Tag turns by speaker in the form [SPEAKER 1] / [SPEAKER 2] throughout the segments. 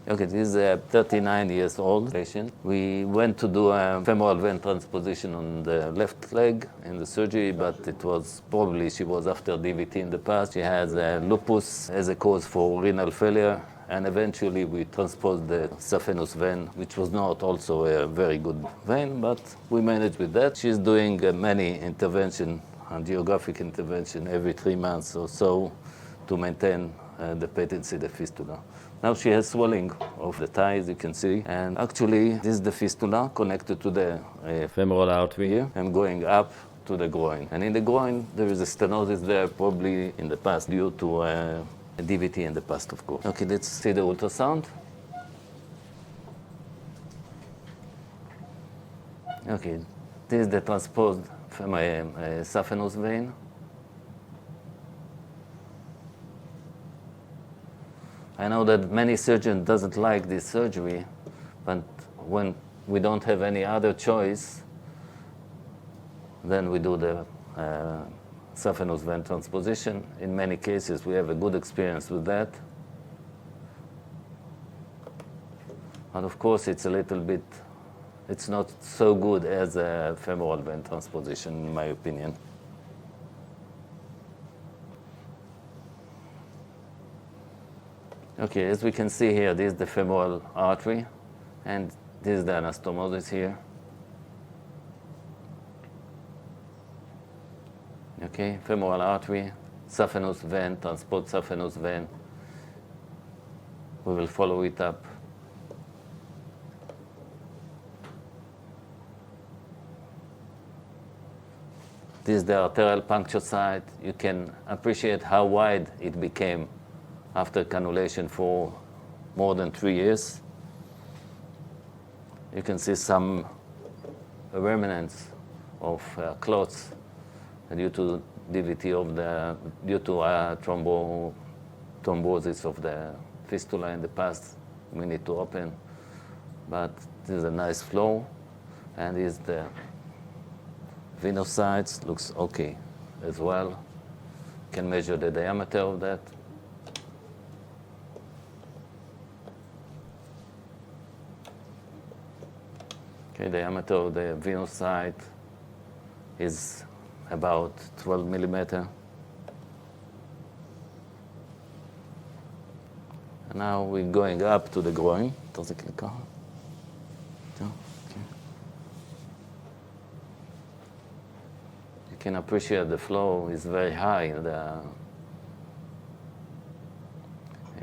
[SPEAKER 1] Okay, this is a 39 years old patient. We went to do a femoral vein transposition on the left leg in the surgery, but it was probably she was after DVT in the past. She has lupus as a cause for renal failure, and eventually we transposed the saphenous vein, which was not also a very good vein, but we managed with that. She's doing many intervention, angiographic intervention every 3 months or so to maintain the patency, the fistula. Now she has swelling of the thigh, as you can see, and actually this is the fistula connected to the femoral artery here and going up to the groin. And in the groin, there is a stenosis there, probably in the past due to a DVT in the past, of course. Okay, let's see the ultrasound. Okay, this is the transposed saphenous vein. I know that many surgeons doesn't like this surgery, but when we don't have any other choice, then we do the saphenous vein transposition. In many cases, we have a good experience with that. But of course, it's a little bit, it's not so good as a femoral vein transposition, in my opinion. Okay, as we can see here, this is the femoral artery, and this is the anastomosis here. Okay, femoral artery, saphenous vein, transport saphenous vein. We will follow it up. This is the arterial puncture site. You can appreciate how wide it became after cannulation for more than 3 years. You can see some remnants of clots due to DVT due to thrombosis of the fistula in the past. We need to open, but this is a nice flow, and this is the venous sides, looks okay as well. You can measure the diameter of that. Okay, diameter of the venous side is about 12 millimeter. And now we're going up to the groin. Does it click on? No? Okay. You can appreciate the flow is very high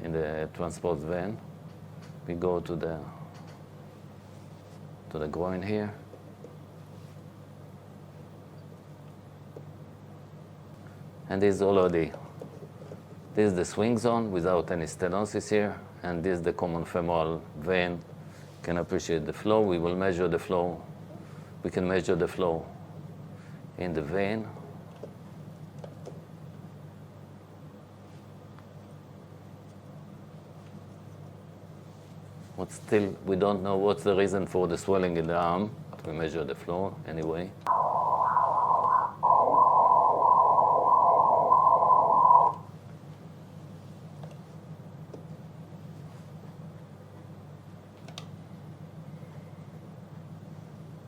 [SPEAKER 1] in the transport vein. We go to the groin here. And this is the swing zone without any stenosis here, and this is the common femoral vein. You can appreciate the flow. We will measure the flow. We can measure the flow in the vein. But still, we don't know what's the reason for the swelling in the arm. We measure the flow anyway.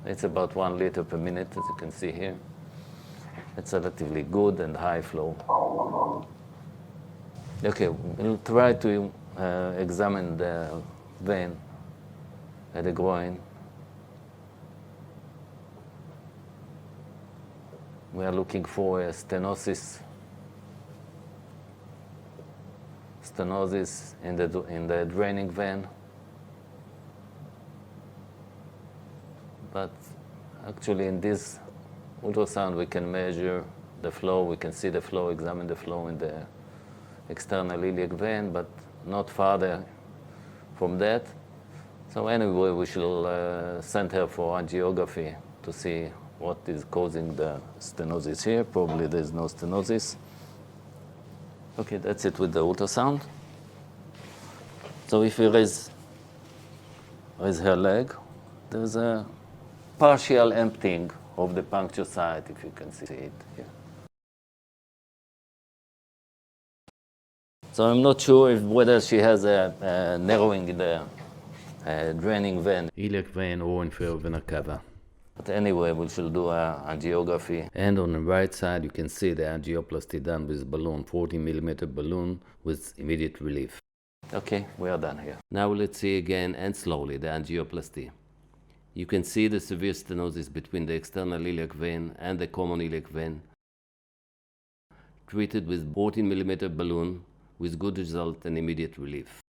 [SPEAKER 1] It's about 1 liter per minute, as you can see here. It's relatively good and high flow. Okay, we'll try to examine the vein at the groin. We are looking for a stenosis in the draining vein. But actually in this ultrasound we can measure the flow, we can see the flow, examine the flow in the external iliac vein, but not farther from that. So anyway, we shall send her for angiography to see what is causing the stenosis here. Probably there's no stenosis. Okay, that's it with the ultrasound. So if we raise her leg, there's a partial emptying of the puncture site, if you can see it here. So I'm not sure whether she has a narrowing in the draining vein, iliac vein or inferior vena cava. But anyway, we shall do angiography. And on the right side, you can see the angioplasty done with balloon, 40 millimeter balloon with immediate relief. Okay, we are done here. Now let's see again and slowly the angioplasty. You can see the severe stenosis between the external iliac vein and the common iliac vein, treated with 14 millimeter balloon with good result and immediate relief.